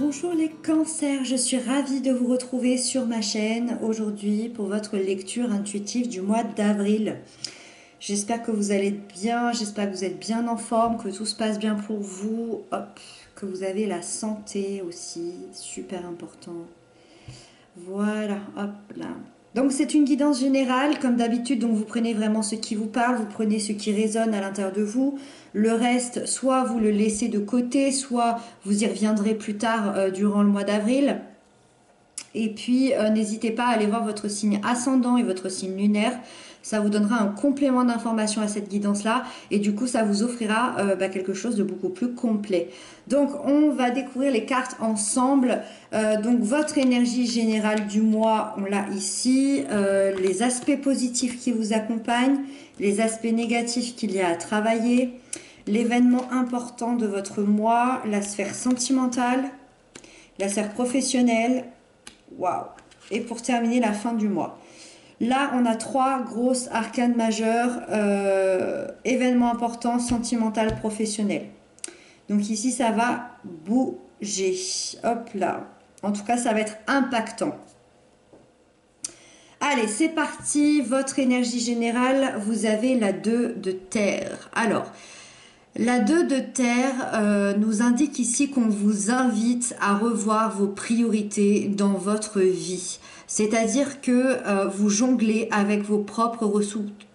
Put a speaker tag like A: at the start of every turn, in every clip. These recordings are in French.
A: Bonjour les cancers, je suis ravie de vous retrouver sur ma chaîne aujourd'hui pour votre lecture intuitive du mois d'avril. J'espère que vous allez bien, j'espère que vous êtes bien en forme, que tout se passe bien pour vous, hop, que vous avez la santé aussi, super important. Voilà, hop là. Donc c'est une guidance générale, comme d'habitude, donc vous prenez vraiment ce qui vous parle, vous prenez ce qui résonne à l'intérieur de vous. Le reste, soit vous le laissez de côté, soit vous y reviendrez plus tard durant le mois d'avril. Et puis n'hésitez pas à aller voir votre signe ascendant et votre signe lunaire. Ça vous donnera un complément d'information à cette guidance-là et du coup ça vous offrira quelque chose de beaucoup plus complet. Donc on va découvrir les cartes ensemble. Donc votre énergie générale du mois, on l'a ici. Les aspects positifs qui vous accompagnent, les aspects négatifs qu'il y a à travailler, l'événement important de votre mois, la sphère sentimentale, la sphère professionnelle. Waouh! Et pour terminer, la fin du mois. Là, on a trois grosses arcanes majeures, événements importants, sentimental, professionnel. Donc ici, ça va bouger. Hop là. En tout cas, ça va être impactant. Allez, c'est parti. Votre énergie générale, vous avez la 2 de terre. Alors, la 2 de terre nous indique ici qu'on vous invite à revoir vos priorités dans votre vie. C'est-à-dire que vous jonglez avec vos propres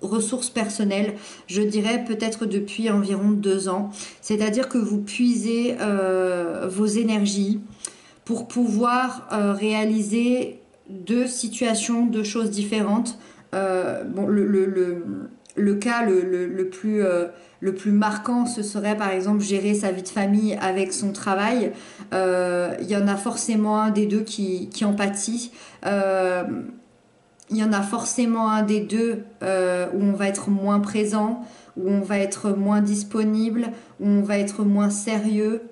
A: ressources personnelles, je dirais peut-être depuis environ 2 ans. C'est-à-dire que vous puisez vos énergies pour pouvoir réaliser deux situations, deux choses différentes. Le cas le plus marquant, ce serait par exemple gérer sa vie de famille avec son travail. Il y en a forcément un des deux qui en pâtit. Il y en a forcément un des deux où on va être moins présent, où on va être moins disponible, où on va être moins sérieux.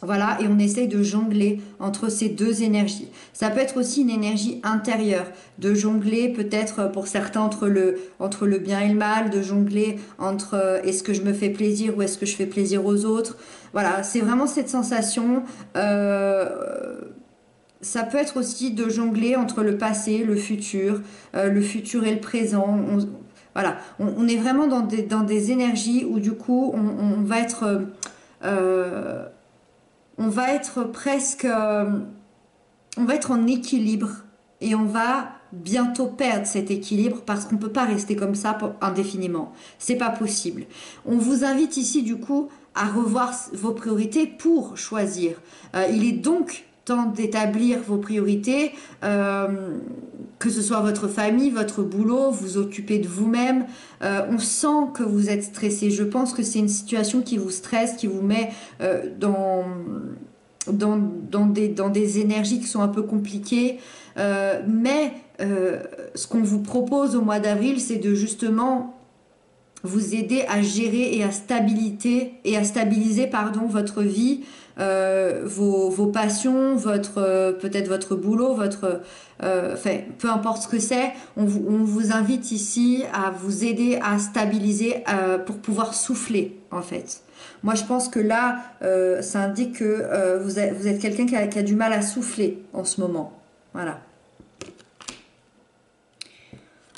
A: Voilà, et on essaye de jongler entre ces deux énergies. Ça peut être aussi une énergie intérieure, de jongler peut-être pour certains entre le bien et le mal, de jongler entre est-ce que je me fais plaisir ou est-ce que je fais plaisir aux autres. Voilà, c'est vraiment cette sensation. Ça peut être aussi de jongler entre le passé, le futur et le présent. Voilà, on est vraiment dans des énergies où du coup on va être... on va être presque, on va être en équilibre et on va bientôt perdre cet équilibre parce qu'on ne peut pas rester comme ça indéfiniment. C'est pas possible. On vous invite ici du coup à revoir vos priorités pour choisir. Il est donc temps d'établir vos priorités, que ce soit votre famille, votre boulot, vous occuper de vous-même. On sent que vous êtes stressé. Je pense que c'est une situation qui vous stresse, qui vous met dans des énergies qui sont un peu compliquées. Mais ce qu'on vous propose au mois d'avril, c'est de justement vous aider à gérer et à stabiliser votre vie, vos passions, peut-être votre boulot, peu importe ce que c'est, on vous invite ici à vous aider à stabiliser pour pouvoir souffler en fait. Moi je pense que là, ça indique que vous êtes quelqu'un qui a du mal à souffler en ce moment. Voilà.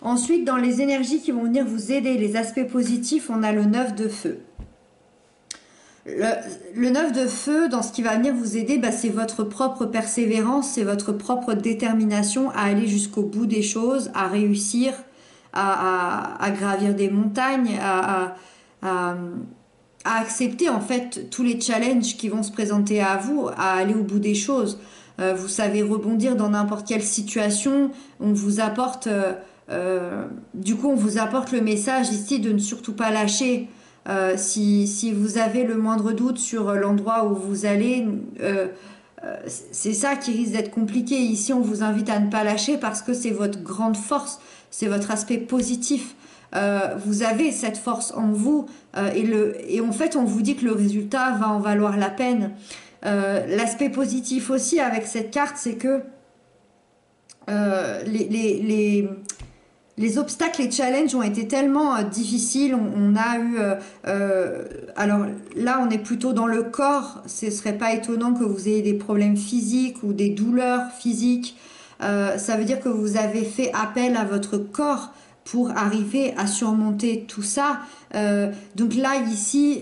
A: Ensuite, dans les énergies qui vont venir vous aider, les aspects positifs, on a le 9 de feu. Le 9 de feu, dans ce qui va venir vous aider, c'est votre propre persévérance, c'est votre propre détermination à aller jusqu'au bout des choses, à réussir, à gravir des montagnes, à accepter en fait tous les challenges qui vont se présenter à vous, à aller au bout des choses. Vous savez rebondir dans n'importe quelle situation, on vous apporte... du coup, on vous apporte le message ici de ne surtout pas lâcher. Si vous avez le moindre doute sur l'endroit où vous allez, c'est ça qui risque d'être compliqué. Ici, on vous invite à ne pas lâcher parce que c'est votre grande force, c'est votre aspect positif. Vous avez cette force en vous et en fait, on vous dit que le résultat va en valoir la peine. L'aspect positif aussi avec cette carte, c'est que les les obstacles, les challenges ont été tellement difficiles. On a eu, alors là, on est plutôt dans le corps. Ce serait pas étonnant que vous ayez des problèmes physiques ou des douleurs physiques. Ça veut dire que vous avez fait appel à votre corps pour arriver à surmonter tout ça. Donc là, ici,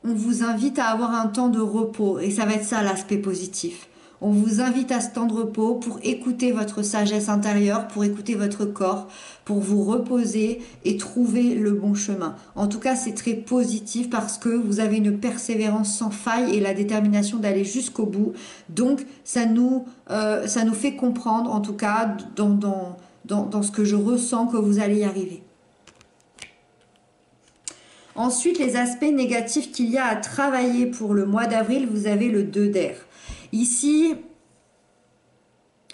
A: on vous invite à avoir un temps de repos et ça va être ça l'aspect positif. On vous invite à ce temps de repos pour écouter votre sagesse intérieure, pour écouter votre corps, pour vous reposer et trouver le bon chemin. En tout cas, c'est très positif parce que vous avez une persévérance sans faille et la détermination d'aller jusqu'au bout. Donc, ça nous fait comprendre, en tout cas, dans ce que je ressens, que vous allez y arriver. Ensuite, les aspects négatifs qu'il y a à travailler pour le mois d'avril, vous avez le 2 d'air. Ici,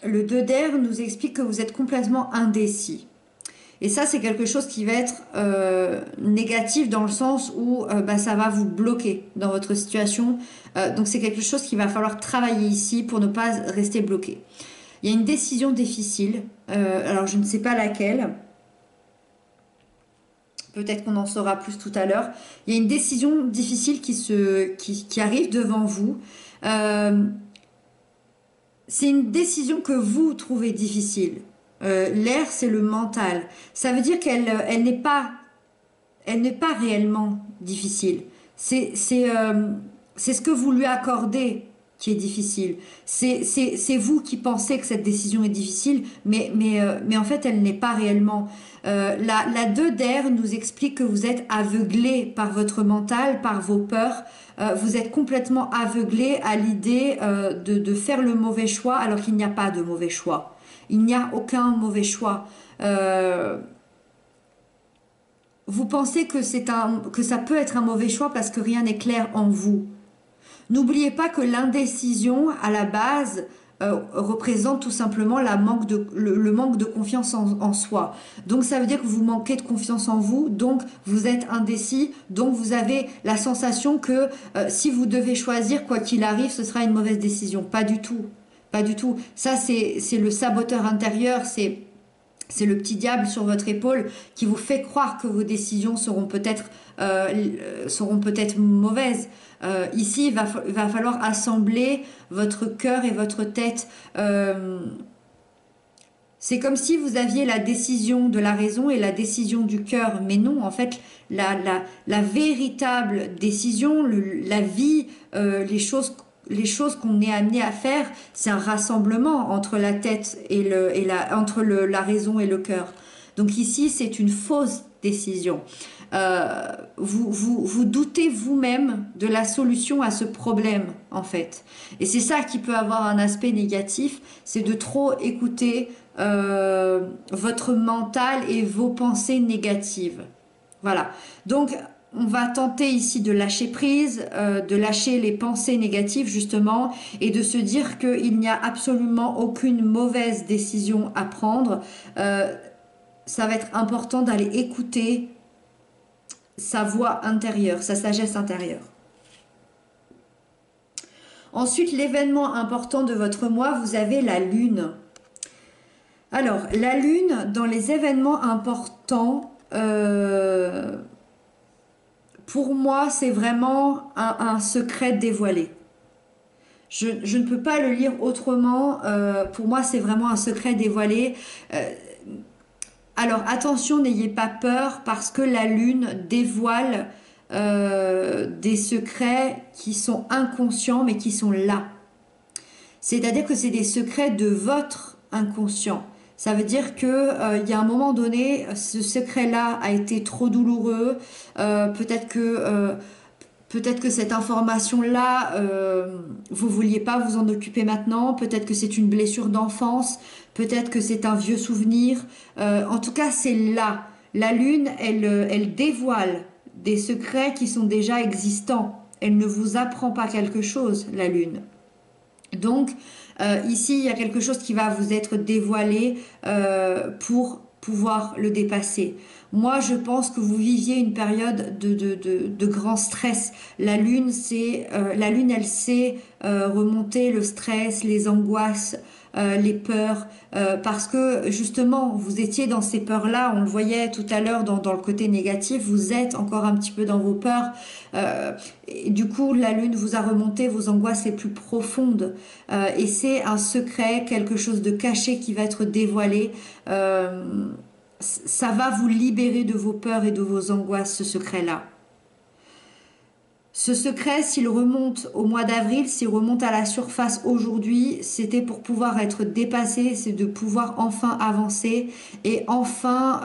A: le 2 d'air nous explique que vous êtes complètement indécis. Et ça, c'est quelque chose qui va être négatif dans le sens où ça va vous bloquer dans votre situation. Donc, c'est quelque chose qu'il va falloir travailler ici pour ne pas rester bloqué. Il y a une décision difficile. Alors, je ne sais pas laquelle. Peut-être qu'on en saura plus tout à l'heure. Il y a une décision difficile qui arrive devant vous. C'est une décision que vous trouvez difficile. L'air, c'est le mental. Ça veut dire qu'elle n'est pas réellement difficile. C'est ce que vous lui accordez qui est difficile. C'est vous qui pensez que cette décision est difficile, mais en fait, elle n'est pas réellement. La 2 d'air nous explique que vous êtes aveuglé par votre mental, par vos peurs. Vous êtes complètement aveuglé à l'idée de faire le mauvais choix alors qu'il n'y a pas de mauvais choix. Il n'y a aucun mauvais choix. Vous pensez que ça peut être un mauvais choix parce que rien n'est clair en vous. N'oubliez pas que l'indécision, à la base, représente tout simplement le manque de confiance en soi. Donc ça veut dire que vous manquez de confiance en vous, donc vous êtes indécis, donc vous avez la sensation que si vous devez choisir, quoi qu'il arrive, ce sera une mauvaise décision. Pas du tout. Pas du tout. Ça, c'est le saboteur intérieur, c'est le petit diable sur votre épaule qui vous fait croire que vos décisions seront peut-être mauvaises. Ici, il va falloir assembler votre cœur et votre tête. C'est comme si vous aviez la décision de la raison et la décision du cœur. Mais non, en fait, la véritable décision, la vie, les choses qu'on est amené à faire, c'est un rassemblement entre la tête entre la raison et le cœur. Donc ici, c'est une fausse décision. Vous doutez vous-même de la solution à ce problème, en fait. Et c'est ça qui peut avoir un aspect négatif, c'est de trop écouter votre mental et vos pensées négatives. Voilà. Donc, on va tenter ici de lâcher prise, de lâcher les pensées négatives justement et de se dire qu'il n'y a absolument aucune mauvaise décision à prendre. Ça va être important d'aller écouter sa voix intérieure, sa sagesse intérieure. Ensuite, l'événement important de votre mois, vous avez la lune. Alors, la lune, dans les événements importants, pour moi, c'est vraiment un secret dévoilé. Je ne peux pas le lire autrement. Pour moi, c'est vraiment un secret dévoilé. Alors, attention, n'ayez pas peur parce que la lune dévoile des secrets qui sont inconscients mais qui sont là. C'est-à-dire que c'est des secrets de votre inconscient. Ça veut dire que il y a un moment donné, ce secret-là a été trop douloureux. Peut-être que cette information-là, vous vouliez pas vous en occuper maintenant. Peut-être que c'est une blessure d'enfance. Peut-être que c'est un vieux souvenir. En tout cas, c'est là. La lune, elle dévoile des secrets qui sont déjà existants. Elle ne vous apprend pas quelque chose, la lune. Donc, ici, il y a quelque chose qui va vous être dévoilé pour pouvoir le dépasser. Moi, je pense que vous viviez une période de grand stress. La lune, elle sait remonter le stress, les angoisses, les peurs, parce que justement, vous étiez dans ces peurs-là, on le voyait tout à l'heure dans le côté négatif, vous êtes encore un petit peu dans vos peurs, et du coup, la lune vous a remonté vos angoisses les plus profondes, et c'est un secret, quelque chose de caché qui va être dévoilé. Ça va vous libérer de vos peurs et de vos angoisses, ce secret-là. Ce secret, s'il remonte au mois d'avril, s'il remonte à la surface aujourd'hui, c'était pour pouvoir être dépassé, c'est de pouvoir enfin avancer et enfin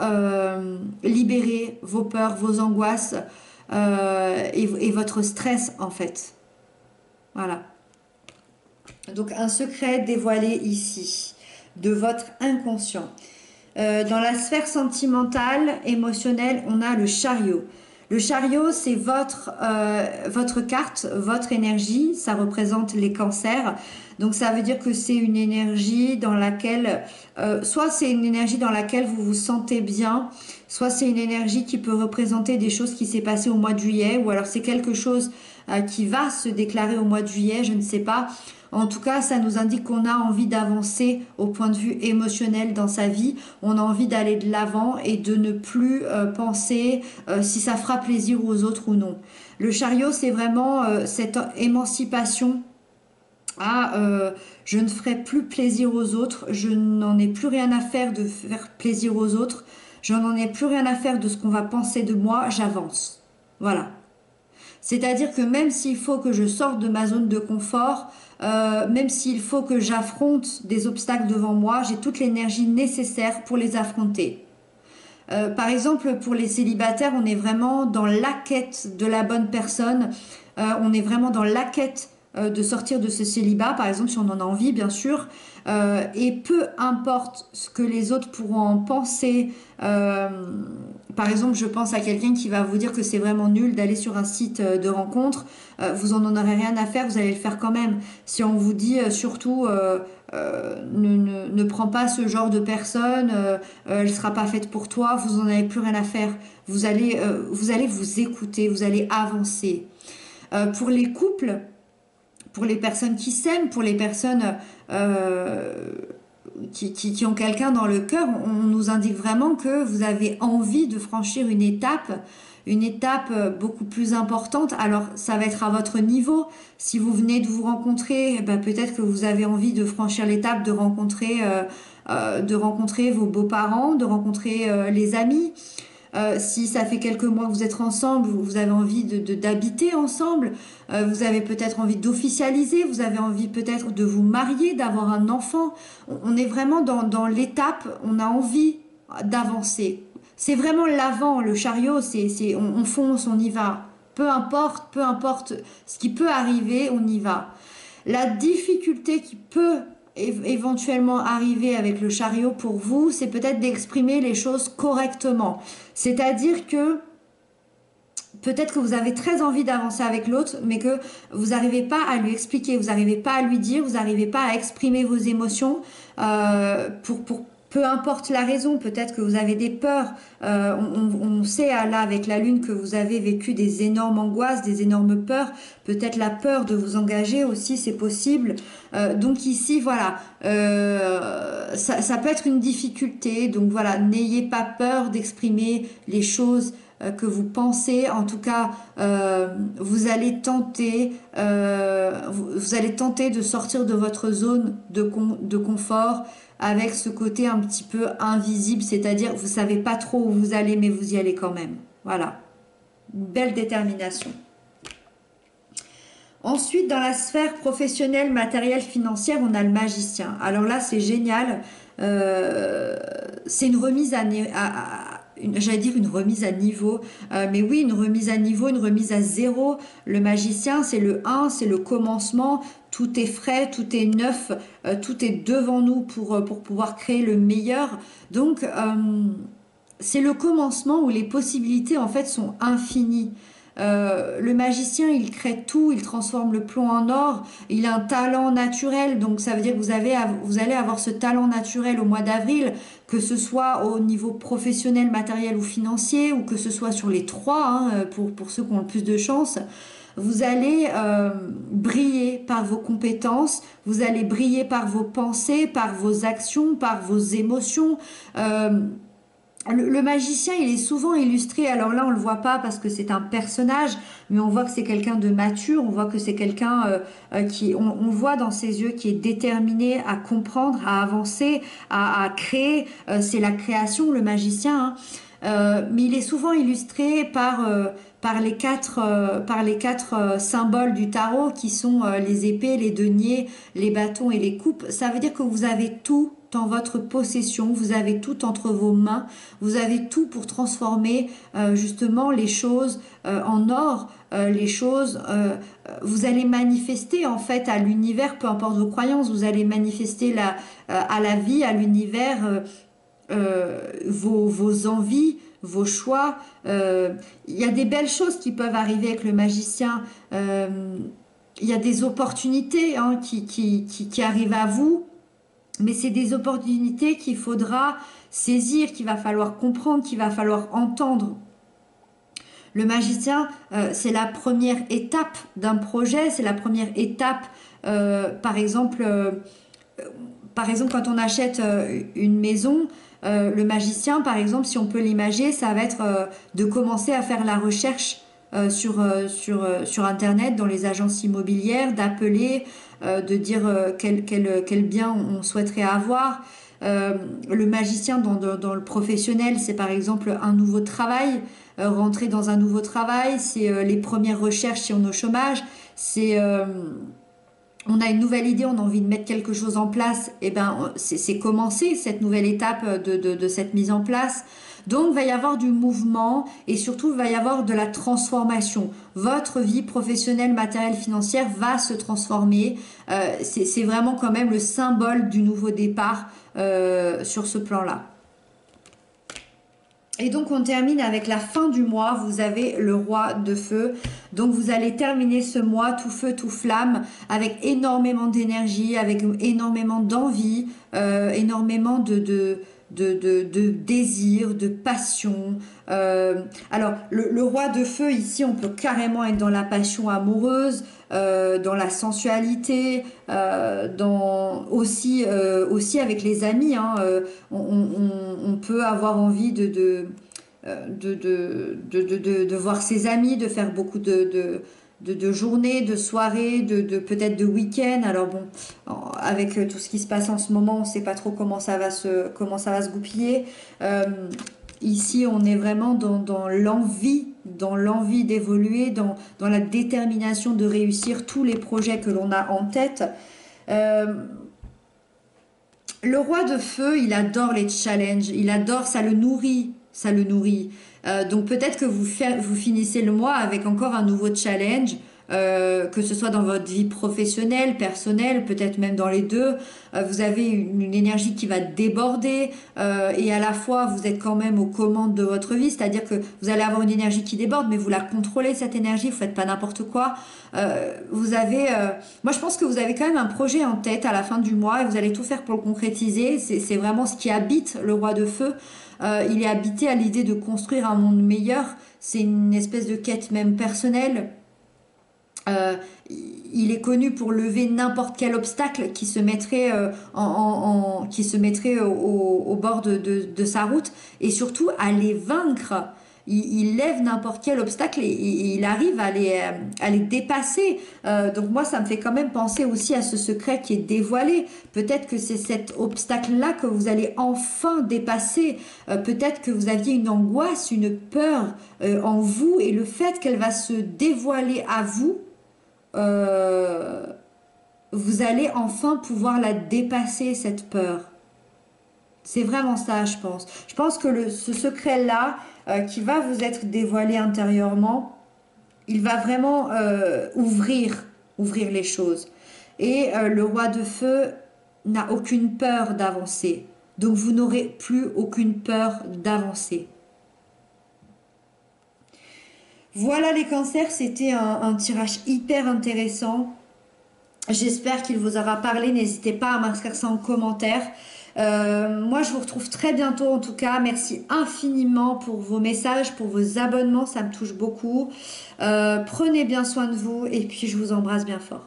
A: libérer vos peurs, vos angoisses et votre stress en fait. Voilà. Donc un secret dévoilé ici de votre inconscient. Dans la sphère sentimentale, émotionnelle, on a le chariot. Le chariot, c'est votre carte, votre énergie, ça représente les cancers. Donc ça veut dire que c'est une énergie dans laquelle, soit c'est une énergie dans laquelle vous vous sentez bien, soit c'est une énergie qui peut représenter des choses qui s'est passé au mois de juillet, ou alors c'est quelque chose qui va se déclarer au mois de juillet, je ne sais pas. En tout cas, ça nous indique qu'on a envie d'avancer au point de vue émotionnel dans sa vie. On a envie d'aller de l'avant et de ne plus penser si ça fera plaisir aux autres ou non. Le chariot, c'est vraiment cette émancipation à je ne ferai plus plaisir aux autres, je n'en ai plus rien à faire de faire plaisir aux autres, je n'en ai plus rien à faire de ce qu'on va penser de moi, j'avance. Voilà. C'est-à-dire que même s'il faut que je sorte de ma zone de confort, même s'il faut que j'affronte des obstacles devant moi, j'ai toute l'énergie nécessaire pour les affronter. Par exemple, pour les célibataires, on est vraiment dans la quête de la bonne personne, on est vraiment dans la quête de sortir de ce célibat, par exemple, si on en a envie, bien sûr, et peu importe ce que les autres pourront en penser. Par exemple, je pense à quelqu'un qui va vous dire que c'est vraiment nul d'aller sur un site de rencontre. Vous en aurez rien à faire, vous allez le faire quand même. Si on vous dit surtout ne prends pas ce genre de personne, elle sera pas faite pour toi, vous en avez plus rien à faire. Vous allez vous écouter, vous allez avancer. Pour les couples, pour les personnes qui s'aiment, pour les personnes qui ont quelqu'un dans le cœur, on nous indique vraiment que vous avez envie de franchir une étape beaucoup plus importante. Alors ça va être à votre niveau. Si vous venez de vous rencontrer, ben, peut-être que vous avez envie de franchir l'étape de rencontrer vos beaux-parents, de rencontrer les amis. Si ça fait quelques mois que vous êtes ensemble, vous avez envie d'habiter ensemble, vous avez peut-être envie d'officialiser, vous avez envie peut-être de vous marier, d'avoir un enfant. On est vraiment dans l'étape, on a envie d'avancer. C'est vraiment l'avant, le chariot, on fonce, on y va. Peu importe ce qui peut arriver, on y va. La difficulté qui peut éventuellement arriver avec le chariot pour vous, c'est peut-être d'exprimer les choses correctement. C'est-à-dire que peut-être que vous avez très envie d'avancer avec l'autre, mais que vous n'arrivez pas à lui expliquer, vous n'arrivez pas à lui dire, vous n'arrivez pas à exprimer vos émotions pour peu importe la raison, peut-être que vous avez des peurs. On sait là avec la lune que vous avez vécu des énormes angoisses, des énormes peurs. Peut-être la peur de vous engager aussi, c'est possible. Donc ici, voilà, ça peut être une difficulté. Donc voilà, n'ayez pas peur d'exprimer les choses que vous pensez. En tout cas, vous allez tenter de sortir de votre zone de confort avec ce côté un petit peu invisible, c'est-à-dire vous savez pas trop où vous allez, mais vous y allez quand même. Voilà, une belle détermination. Ensuite, dans la sphère professionnelle, matérielle, financière, on a le magicien. Alors là, c'est génial. C'est une remise j'allais dire une remise à niveau, mais oui, une remise à niveau, une remise à zéro. Le magicien, c'est le 1, c'est le commencement. Tout est frais, tout est neuf, tout est devant nous pour pouvoir créer le meilleur. Donc, c'est le commencement où les possibilités, en fait, sont infinies. Le magicien, il crée tout, il transforme le plomb en or, il a un talent naturel, donc ça veut dire que vous allez avoir ce talent naturel au mois d'avril, que ce soit au niveau professionnel, matériel ou financier, ou que ce soit sur les trois, hein, pour ceux qui ont le plus de chance. vous allez briller par vos compétences, vous allez briller par vos pensées, par vos actions, par vos émotions. Le magicien, il est souvent illustré, alors là on le voit pas parce que c'est un personnage, mais on voit que c'est quelqu'un de mature, on voit que c'est quelqu'un on voit dans ses yeux qui est déterminé à comprendre, à avancer, à créer. C'est la création, le magicien, hein. Mais il est souvent illustré par les quatre symboles du tarot qui sont les épées, les deniers, les bâtons et les coupes. Ça veut dire que vous avez tout en votre possession, vous avez tout entre vos mains, vous avez tout pour transformer justement les choses en or, les choses, vous allez manifester en fait à l'univers, peu importe vos croyances, vous allez manifester à la vie, à l'univers, vos envies, vos choix. Il y a des belles choses qui peuvent arriver avec le magicien. Il y a des opportunités hein, qui arrivent à vous, mais c'est des opportunités qu'il faudra saisir, qu'il va falloir comprendre, qu'il va falloir entendre. Le magicien, c'est la première étape d'un projet, c'est la première étape, par exemple, quand on achète une maison, le magicien, par exemple, si on peut l'imager, ça va être de commencer à faire la recherche sur Internet, dans les agences immobilières, d'appeler, de dire quel bien on souhaiterait avoir. Le magicien dans le professionnel, c'est par exemple un nouveau travail, rentrer dans un nouveau travail, c'est les premières recherches si on est au chômage, c'est on a une nouvelle idée, on a envie de mettre quelque chose en place, et ben c'est commencer cette nouvelle étape de cette mise en place. Donc, il va y avoir du mouvement et surtout, il va y avoir de la transformation. Votre vie professionnelle, matérielle, financière va se transformer. C'est vraiment quand même le symbole du nouveau départ sur ce plan-là. Et donc on termine avec la fin du mois, vous avez le roi de feu. Donc vous allez terminer ce mois tout feu, tout flamme, avec énormément d'énergie, avec énormément d'envie, énormément de désir, de passion. Alors le roi de feu, ici on peut carrément être dans la passion amoureuse, dans la sensualité, aussi avec les amis, hein, on peut avoir envie de voir ses amis, de faire beaucoup de journées, de soirées, peut-être de week-ends. Alors bon, avec tout ce qui se passe en ce moment, on ne sait pas trop comment ça va se goupiller. Ici, on est vraiment dans l'envie d'évoluer, dans la détermination de réussir tous les projets que l'on a en tête. Le roi de feu, il adore les challenges, il adore, ça le nourrit, ça le nourrit. Donc peut-être que vous finissez le mois avec encore un nouveau challenge, que ce soit dans votre vie professionnelle, personnelle, peut-être même dans les deux. Vous avez une énergie qui va déborder et à la fois vous êtes quand même aux commandes de votre vie, c'est-à-dire que vous allez avoir une énergie qui déborde, mais vous la contrôlez cette énergie, vous faites pas n'importe quoi. Moi je pense que vous avez quand même un projet en tête à la fin du mois et vous allez tout faire pour le concrétiser. C'est vraiment ce qui habite le roi de feu. Il est habité à l'idée de construire un monde meilleur. C'est une espèce de quête même personnelle. Euh, il est connu pour lever n'importe quel obstacle qui se mettrait, au bord de sa route et surtout à les vaincre. Il lève n'importe quel obstacle et il arrive à les dépasser. Donc moi, ça me fait quand même penser aussi à ce secret qui est dévoilé. Peut-être que c'est cet obstacle-là que vous allez enfin dépasser. Peut-être que vous aviez une angoisse, une peur en vous et le fait qu'elle va se dévoiler à vous, vous allez enfin pouvoir la dépasser, cette peur. C'est vraiment ça, je pense. Je pense que ce secret-là, qui va vous être dévoilé intérieurement, il va vraiment ouvrir les choses. Et le roi de feu n'a aucune peur d'avancer. Donc vous n'aurez plus aucune peur d'avancer. Voilà les cancers, c'était un tirage hyper intéressant. J'espère qu'il vous aura parlé. N'hésitez pas à m'inscrire ça en commentaire. Moi, je vous retrouve très bientôt en tout cas. Merci infiniment pour vos messages, pour vos abonnements. Ça me touche beaucoup. Prenez bien soin de vous et puis je vous embrasse bien fort.